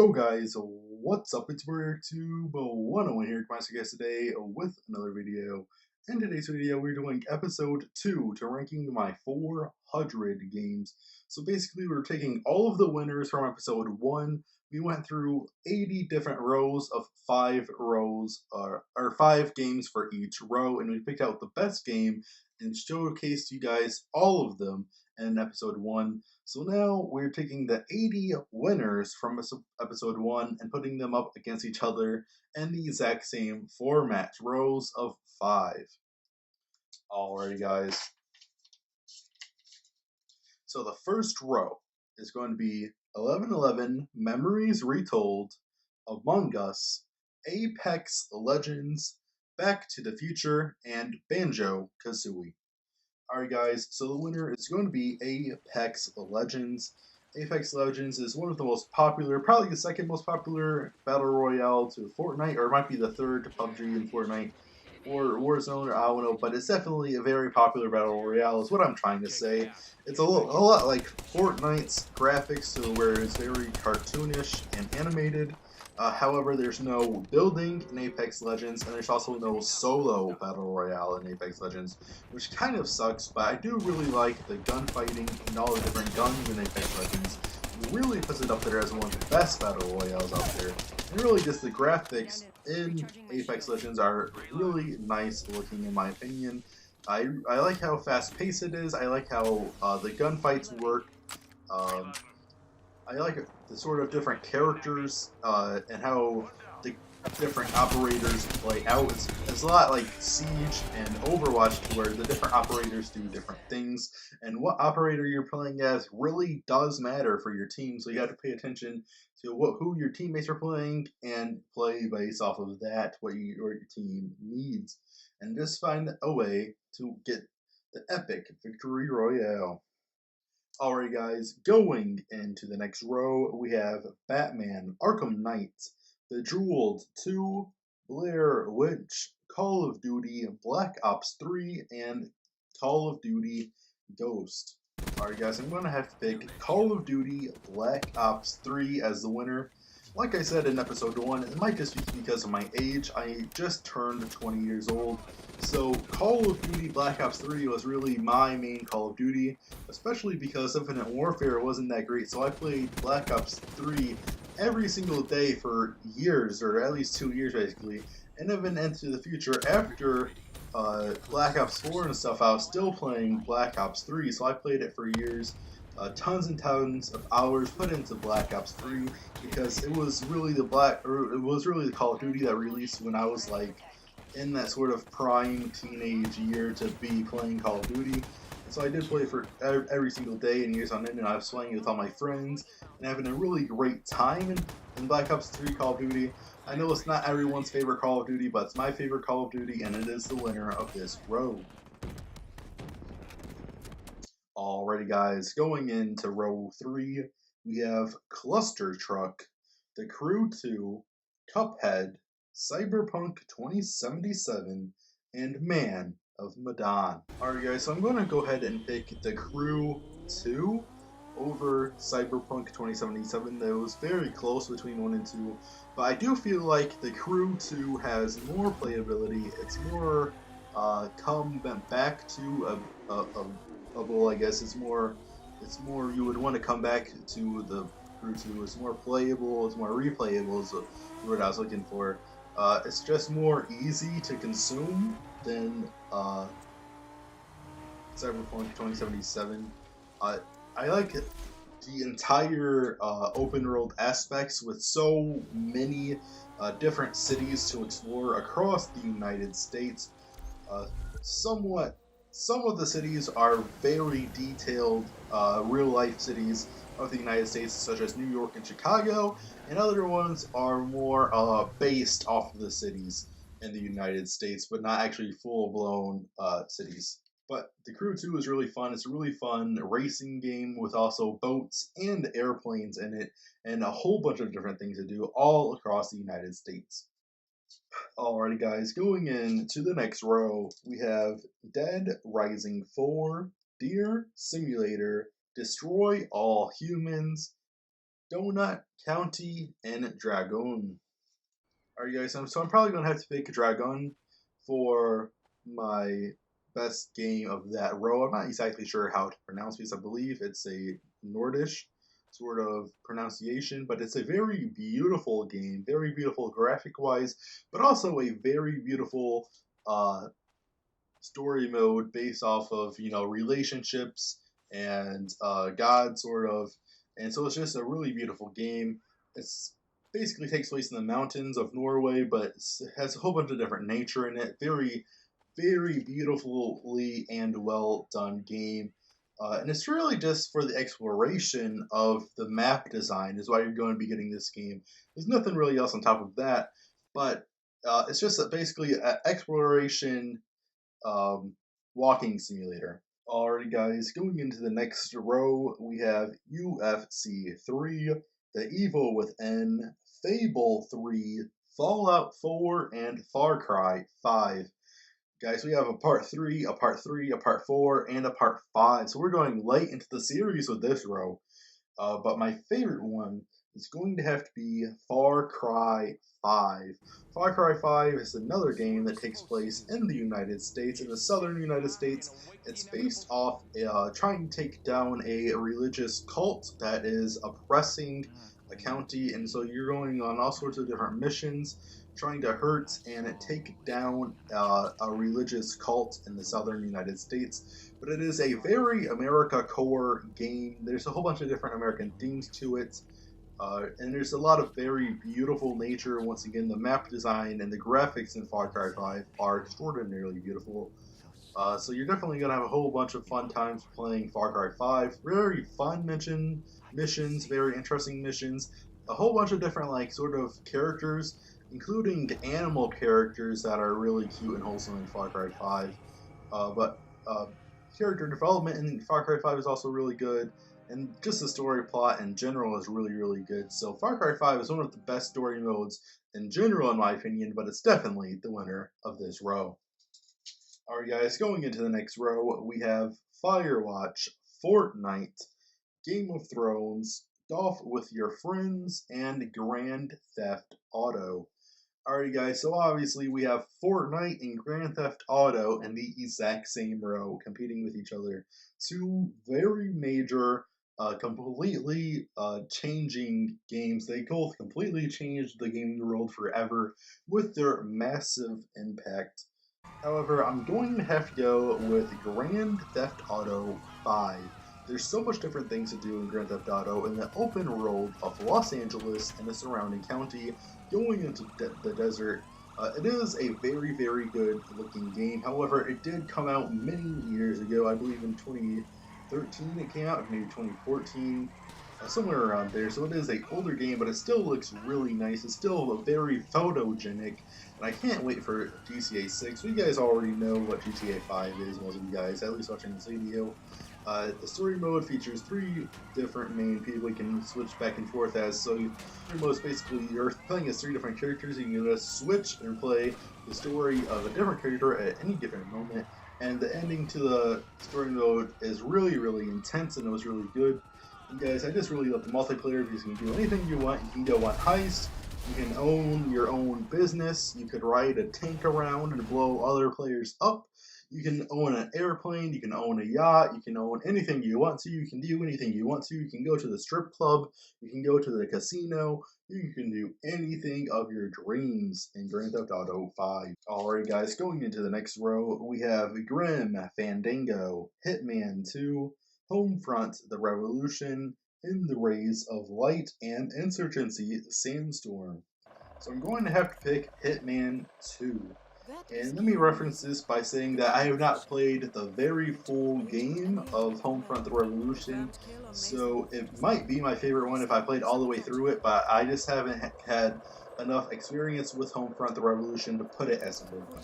Yo guys, what's up? It's BurgerTube 101 here, coming to you guys today with another video. In today's video, we're doing episode 2 to ranking my 400 games. So basically, we're taking all of the winners from episode 1. We went through 80 different rows of 5 rows, or 5 games for each row, and we picked out the best game and showcased you guys all of them in episode 1. So now we're taking the 80 winners from episode 1 and putting them up against each other in the exact same format, rows of 5. Alrighty guys, so the first row is going to be 1111 Memories Retold, Among Us, Apex Legends, Back to the Future, and Banjo-Kazooie. Alright guys, so the winner is going to be Apex Legends. Apex Legends is one of the most popular, probably the second most popular Battle Royale to Fortnite, or it might be the third to PUBG and Fortnite, or Warzone, or I don't know, but it's definitely a very popular Battle Royale is what I'm trying to say. It's a lot like Fortnite's graphics, to where it's very cartoonish and animated. However, there's no building in Apex Legends, and there's also no solo Battle Royale in Apex Legends, which kind of sucks, but I do really like the gunfighting and all the different guns in Apex Legends. It really puts it up there as one of the best Battle Royales out there. And really just the graphics in Apex Legends are really nice looking in my opinion. I like how fast paced it is, I like how the gunfights work. Um, I like the sort of different characters and how the different operators play out. It's a lot like Siege and Overwatch, where the different operators do different things, and what operator you're playing as really does matter for your team. So you have to pay attention to who your teammates are playing and play based off of that, what your team needs, and just find a way to get the epic victory royale. Alright guys, going into the next row, we have Batman, Arkham Knight, Bejeweled 2, Blair Witch, Call of Duty, Black Ops 3, and Call of Duty Ghost. Alright guys, I'm going to have to pick Call of Duty Black Ops 3 as the winner. Like I said in episode 1, it might just be because of my age. I just turned 20 years old. So Call of Duty Black Ops 3 was really my main Call of Duty, especially because Infinite Warfare wasn't that great. So I played Black Ops 3 every single day for years, or at least 2 years basically. And even into the future, after Black Ops 4 and stuff, I was still playing Black Ops 3. So I played it for years. Tons and tons of hours put into Black Ops 3 because it was really the Call of Duty that released when I was like in that sort of prime teenage year to be playing Call of Duty. And so I did play for every single day and years on end, and I was playing with all my friends and having a really great time in Black Ops 3 Call of Duty. I know it's not everyone's favorite Call of Duty, but it's my favorite Call of Duty, and it is the winner of this row. Alrighty guys, going into row 3, we have Cluster Truck, The Crew 2, Cuphead, Cyberpunk 2077, and Man of Medan. Alright guys, so I'm going to go ahead and pick The Crew 2 over Cyberpunk 2077. That was very close between 1 and 2, but I do feel like The Crew 2 has more playability. It's more come back to I guess it's more you would want to come back to the Crew 2. It's more playable, it's more replayable is the word I was looking for. It's just more easy to consume than Cyberpunk 2077. I like the entire open world aspects with so many different cities to explore across the United States. Some of the cities are very detailed, real-life cities of the United States, such as New York and Chicago, and other ones are more based off of the cities in the United States, but not actually full-blown cities. But The Crew 2 is really fun. It's a really fun racing game with also boats and airplanes in it, and a whole bunch of different things to do all across the United States. Alrighty guys, going into the next row, we have Dead Rising 4, Deer Simulator, Destroy All Humans, Donut County and Dragon. Alright, guys, so I'm probably gonna have to pick Dragon for my best game of that row. I'm not exactly sure how to pronounce this. I believe it's a Nordish sort of pronunciation, but it's a very beautiful game, very beautiful graphic wise, but also a very beautiful uh, story mode based off of relationships and God sort of, and so it's just a really beautiful game. It's basically takes place in the mountains of Norway, but it has a whole bunch of different nature in it. Very beautifully and well done game. And it's really just for the exploration of the map design is why you're going to be getting this game. There's nothing really else on top of that, but it's just basically an exploration um, walking simulator. Alrighty, guys, going into the next row, we have UFC 3, The Evil Within, Fable 3, Fallout 4, and Far Cry 5. Guys, we have a part 3, a part 3, a part 4, and a part 5. So we're going late into the series with this row. But my favorite one is going to have to be Far Cry 5. Far Cry 5 is another game that takes place in the United States, in the southern United States. It's based off trying to take down a religious cult that is oppressing a county, and so you're going on all sorts of different missions trying to hurt and take down a religious cult in the southern United States. But it is a very America core game. There's a whole bunch of different American themes to it. And there's a lot of very beautiful nature. Once again, the map design and the graphics in Far Cry 5 are extraordinarily beautiful. So you're definitely going to have a whole bunch of fun times playing Far Cry 5. Very fun missions, very interesting missions. A whole bunch of different sort of characters, including animal characters that are really cute and wholesome in Far Cry 5. But character development in Far Cry 5 is also really good, and just the story plot in general is really good. So Far Cry 5 is one of the best story modes in general, in my opinion, but it's definitely the winner of this row. Alright, guys, going into the next row, we have Firewatch, Fortnite, Game of Thrones, Golf with Your Friends, and Grand Theft Auto. Alright, guys, so obviously we have Fortnite and Grand Theft Auto in the exact same row competing with each other. Two very major, completely changing games. They both completely changed the gaming world forever with their massive impact. However, I'm going to have to go with Grand Theft Auto 5. There's so much different things to do in Grand Theft Auto in the open world of Los Angeles and the surrounding county, going into the desert. It is a very good looking game. However, it did come out many years ago. I believe in 2013 it came out, maybe 2014. Somewhere around there, so it is a older game, but it still looks really nice. It's still very photogenic, and I can't wait for GTA 6. So you guys already know what GTA 5 is, most of you guys, at least watching this video. The story mode features 3 different main people you can switch back and forth as. So story mode is basically you're playing as 3 different characters. You can just switch and play the story of a different character at any given moment. And the ending to the story mode is really intense, and it was really good. And guys, I just really love the multiplayer because you can do anything you want. You can go on heist, you can own your own business, you could ride a tank around and blow other players up, you can own an airplane, you can own a yacht, you can own anything you want to, you can do anything you want to, you can go to the strip club, you can go to the casino, you can do anything of your dreams in Grand Theft Auto 5. Alright guys, going into the next row, we have Grim Fandango, Hitman 2, Homefront, The Revolution, In the Rays of Light, and Insurgency, Sandstorm. So I'm going to have to pick Hitman 2. And let me reference this by saying that I have not played the very full game of Homefront, The Revolution, so it might be my favorite one if I played all the way through it, but I just haven't had enough experience with Homefront, The Revolution to put it as number one.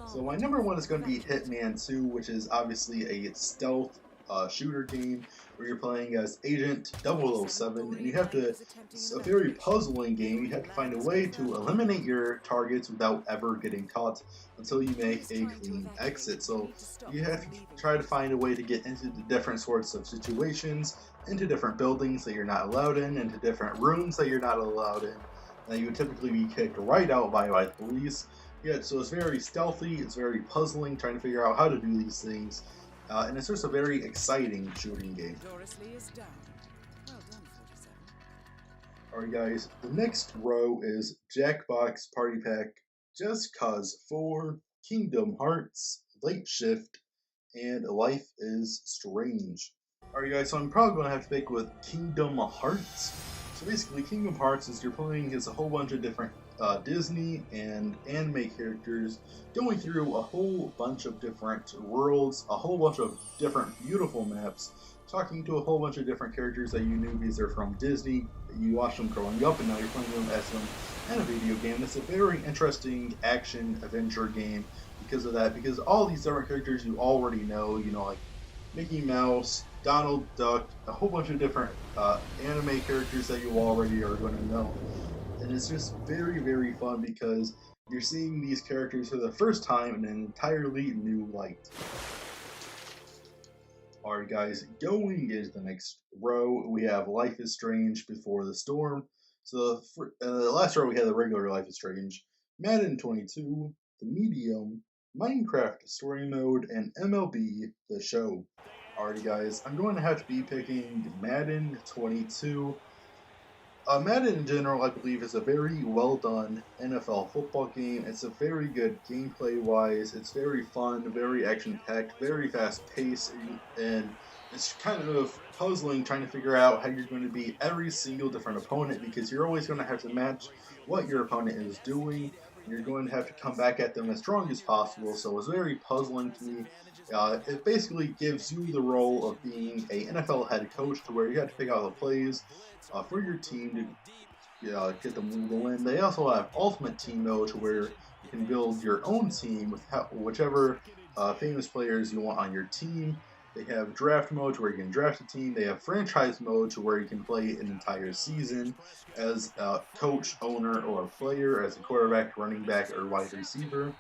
So my number one is going to be Hitman 2, which is obviously a stealth shooter game where you're playing as Agent 007, and you have to. It's a very puzzling game. You have to find a way to eliminate your targets without ever getting caught until you make a clean exit. So you have to try to find a way to get into the different sorts of situations, into different buildings that you're not allowed in, into different rooms that you're not allowed in, that you would typically be kicked right out by the police. Yeah, so it's very stealthy, it's very puzzling, trying to figure out how to do these things, and it's just a very exciting shooting game. Alright guys, the next row is Jackbox Party Pack Just Cause 4, Kingdom Hearts, Late Shift, and Life is Strange. Alright guys, so I'm probably going to have to pick with Kingdom Hearts. So basically, Kingdom Hearts is you're playing as a whole bunch of different Disney and anime characters, going through a whole bunch of different worlds, a whole bunch of different beautiful maps, talking to a whole bunch of different characters that you knew because they're from Disney, you watched them growing up, and now you're playing them as them in a video game. It's a very interesting action adventure game because of that, because all these different characters you already know, like Mickey Mouse, Donald Duck, a whole bunch of different anime characters that you already are going to know. And it's just very, very fun because you're seeing these characters for the first time in an entirely new light. Alright guys, going into the next row, we have Life is Strange Before the Storm. So the last row we had the regular Life is Strange, Madden 22, The Medium, Minecraft Story Mode, and MLB The Show. Alrighty guys, I'm going to have to be picking Madden 22. Madden in general, I believe, is a very well done NFL football game. It's a very good gameplay wise. It's very fun, very action packed, very fast paced, and it's kind of puzzling trying to figure out how you're going to beat every single different opponent, because you're always going to have to match what your opponent is doing. You're going to have to come back at them as strong as possible, so it's very puzzling to me. It basically gives you the role of being a NFL head coach, to where you have to pick out the plays for your team to get them the win. They also have Ultimate Team Mode, to where you can build your own team with whichever famous players you want on your team. They have Draft Mode, to where you can draft a team. They have Franchise Mode, to where you can play an entire season as a coach, owner, or a player, as a quarterback, running back, or wide receiver.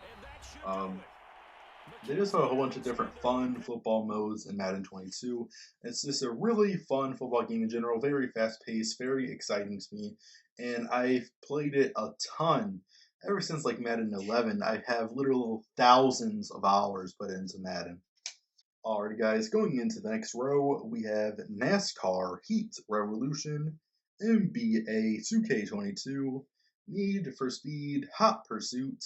They just have a whole bunch of different fun football modes in Madden 22. It's just a really fun football game in general, very fast-paced, very exciting to me, and I've played it a ton. Ever since like Madden 11, I have literal thousands of hours put into Madden. Alrighty guys, going into the next row, we have NASCAR Heat Revolution, NBA 2K22, Need for Speed Hot Pursuit,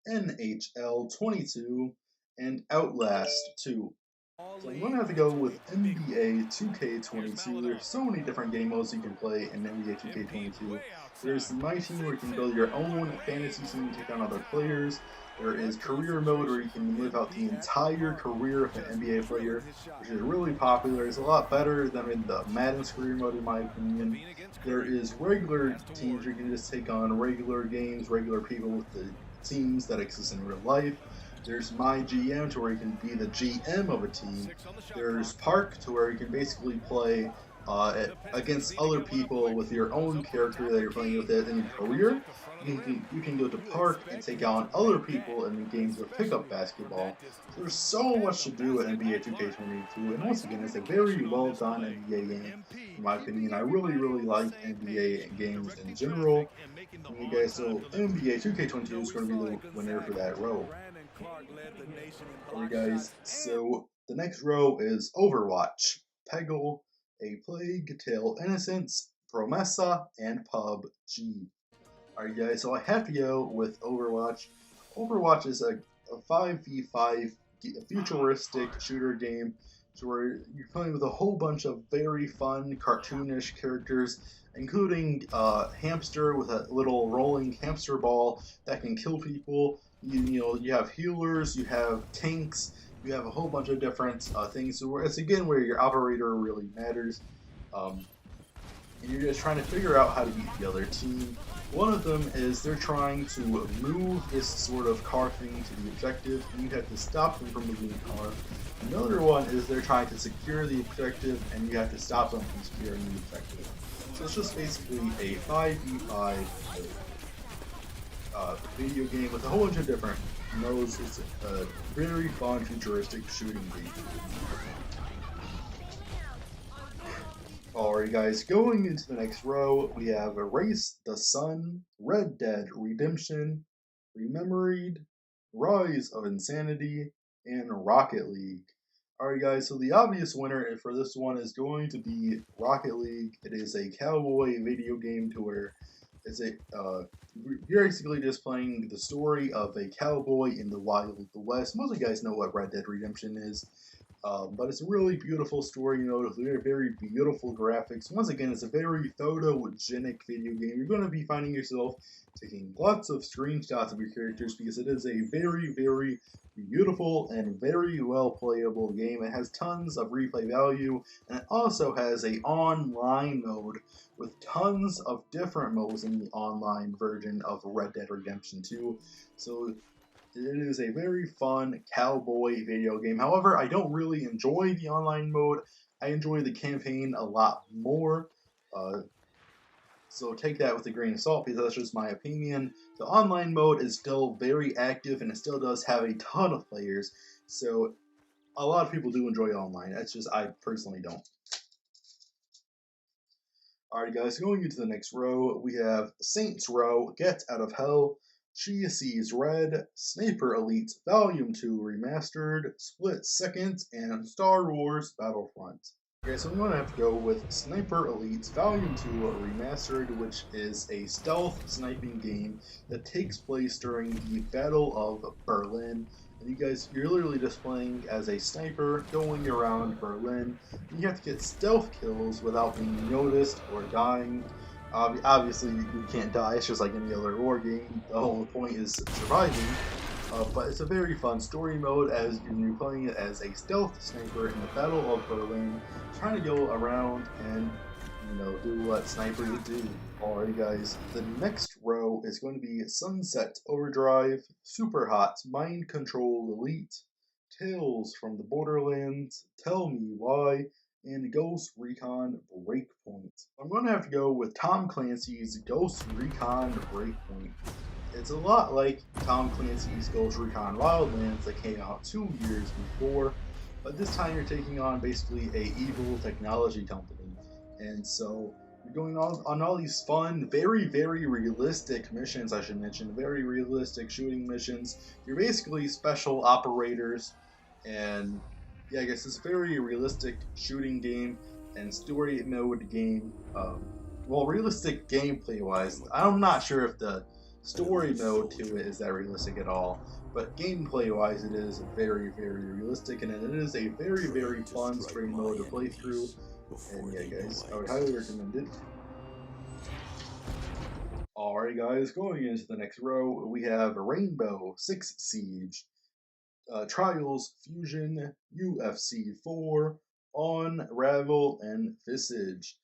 NHL 22, and Outlast 2. So I'm going to have to go with NBA 2K22. There's so many different game modes you can play in NBA 2K22. There's My Team, where you can build your own fantasy team and take on other players. There is Career Mode, where you can live out the entire career of an NBA player, which is really popular. It's a lot better than in the Madden's Career Mode, in my opinion. There is Regular Teams, where you can just take on regular games, regular people with the teams that exist in real life. There's My GM, to where you can be the GM of a team. There's Park, to where you can basically play against other people with your own character that you're playing with it in your career. You can go to Park and take on other people in games with pickup basketball. So there's so much to do in NBA 2K22, and once again, it's a very well done NBA game, in my opinion. I really, really like NBA games in general. Okay, so NBA 2K22 is going to be the winner for that row. Alright guys, so the next row is Overwatch, Peggle, A Plague Tale Innocence, Promessa, and PUBG. Alright guys, so I have to go with Overwatch. Overwatch is a 5v5 futuristic shooter game, so where you're playing with a whole bunch of very fun, cartoonish characters, including Hamster with a little rolling hamster ball that can kill people. You have healers, you have tanks, you have a whole bunch of different things. So it's again where your operator really matters. and you're just trying to figure out how to beat the other team. One of them is they're trying to move this sort of car thing to the objective, and you have to stop them from moving the car. Another one is they're trying to secure the objective, and you have to stop them from securing the objective. So it's just basically a 5v5 video game with a whole bunch of different modes. It's a very fun, futuristic shooting game. Alright guys, going into the next row, we have Erase the Sun, Red Dead Redemption, Rememoried, Rise of Insanity, and Rocket League. Alright guys, so the obvious winner for this one is going to be Rocket League. It is a cowboy video game to where it's you're basically just playing the story of a cowboy in the Wild West. Most of you guys know what Red Dead Redemption is. But it's a really beautiful story, with very, very beautiful graphics. Once again, it's a very photogenic video game. You're going to be finding yourself taking lots of screenshots of your characters because it is a very, very beautiful and very well playable game. It has tons of replay value, and it also has a online mode with tons of different modes in the online version of Red Dead Redemption 2. So it is a very fun cowboy video game. However, I don't really enjoy the online mode. I enjoy the campaign a lot more. So take that with a grain of salt because that's just my opinion. The online mode is still very active and it still does have a ton of players. So a lot of people do enjoy online. That's just I personally don't. Alright guys, going into the next row, we have Saints Row, Get Out of Hell, She Sees Red, Sniper Elite Volume 2 Remastered, Split Second, and Star Wars Battlefront. Okay, so I'm going to have to go with Sniper Elite Volume 2 Remastered, which is a stealth sniping game that takes place during the Battle of Berlin. And you're literally just playing as a sniper going around Berlin. You have to get stealth kills without being noticed or dying. Obviously, you can't die, it's just like any other war game. The whole point is surviving. But it's a very fun story mode as you're playing it as a stealth sniper in the Battle of Berlin, trying to go around and do what snipers do. Alright guys, the next row is going to be Sunset Overdrive, Super Hot Mind Control Elite, Tales from the Borderlands, Tell Me Why, and Ghost Recon Breakpoint. I'm going to have to go with Tom Clancy's Ghost Recon Breakpoint. It's a lot like Tom Clancy's Ghost Recon Wildlands that came out 2 years before, but this time you're taking on basically a evil technology company. And so you're going on all these fun, very, very realistic missions, I should mention, very realistic shooting missions. You're basically special operators, and yeah, I guess it's a very realistic shooting game and story mode game. Well, realistic gameplay wise, I'm not sure if the story mode to it is that realistic at all, but gameplay wise it is very, very realistic, and it is a very, very fun story mode to play through. And yeah guys, I would highly recommend it. Alright guys, going into the next row, we have Rainbow Six Siege, Trials Fusion, UFC 4, Unravel, and Visage.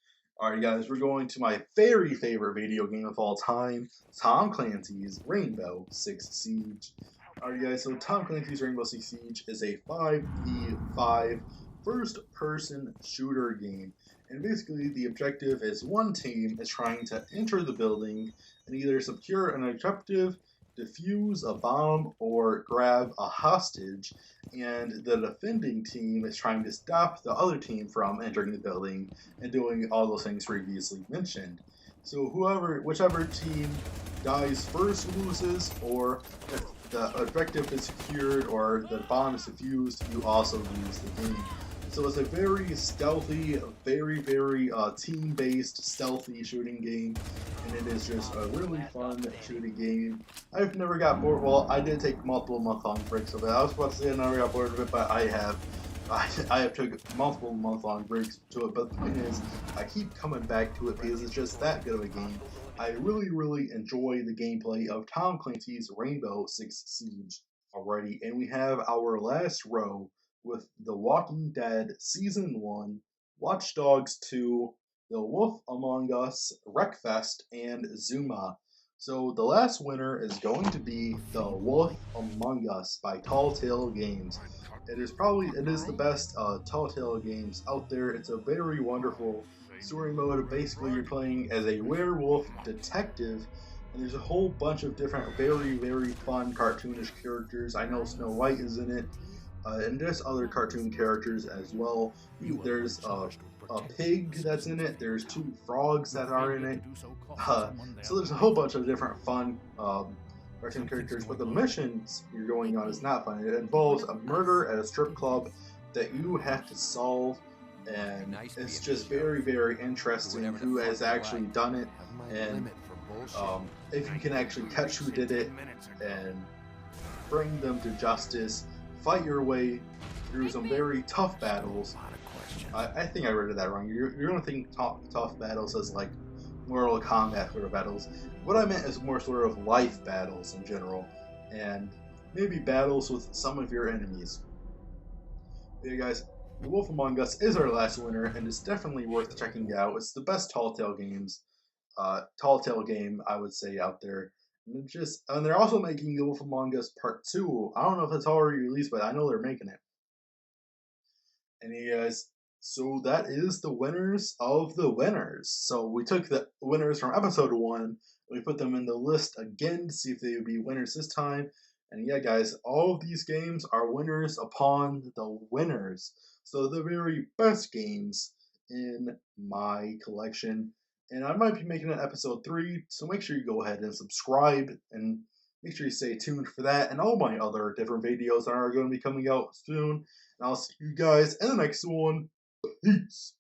Alright guys, we're going to my very favorite video game of all time, Tom Clancy's Rainbow Six Siege. Alright guys, so Tom Clancy's Rainbow Six Siege is a 5v5 first-person shooter game. And basically the objective is one team is trying to enter the building and either secure an objective, defuse a bomb, or grab a hostage, and the defending team is trying to stop the other team from entering the building and doing all those things previously mentioned. So whichever team dies first loses, or if the objective is secured or the bomb is defused, you also lose the game. So it's a very stealthy, very, very team-based, stealthy shooting game, and it is just a really fun shooting game. I've never got bored. Well, I did take multiple month-long breaks of it. I was about to say I never got bored of it, but I have took multiple month-long breaks to it. But the point is, I keep coming back to it because it's just that good of a game. I really, really enjoy the gameplay of Tom Clancy's Rainbow Six Siege. Alrighty, and we have our last row with The Walking Dead Season 1, Watch Dogs 2, The Wolf Among Us, Wreckfest, and Zuma. So the last winner is going to be The Wolf Among Us by Telltale Games. It is the best Telltale games out there. It's a very wonderful story mode. Basically, you're playing as a werewolf detective, and there's a whole bunch of different very fun cartoonish characters. I know Snow White is in it, and there's other cartoon characters as well. There's a pig that's in it. There's two frogs that are in it. So there's a whole bunch of different fun cartoon characters. But the missions you're going on is not fun. It involves a murder at a strip club that you have to solve, and it's just very interesting who has actually done it, and if you can actually catch who did it and bring them to justice, fight your way through some very tough battles. I think I read that wrong. You're going to think tough battles as like Mortal Kombat sort of battles. What I meant is more sort of life battles in general, and maybe battles with some of your enemies. But yeah, guys, The Wolf Among Us is our last winner, and it's definitely worth checking out. It's the best Telltale game I would say out there. And they're also making The Wolf Among Us Part 2. I don't know if it's already released, but I know they're making it. And you guys, so that is the winners of the winners. So we took the winners from episode 1, we put them in the list again to see if they would be winners this time. And yeah, guys, all of these games are winners upon the winners. So the very best games in my collection. And I might be making an episode 3, so make sure you go ahead and subscribe, and make sure you stay tuned for that and all my other different videos that are going to be coming out soon. And I'll see you guys in the next one. Peace.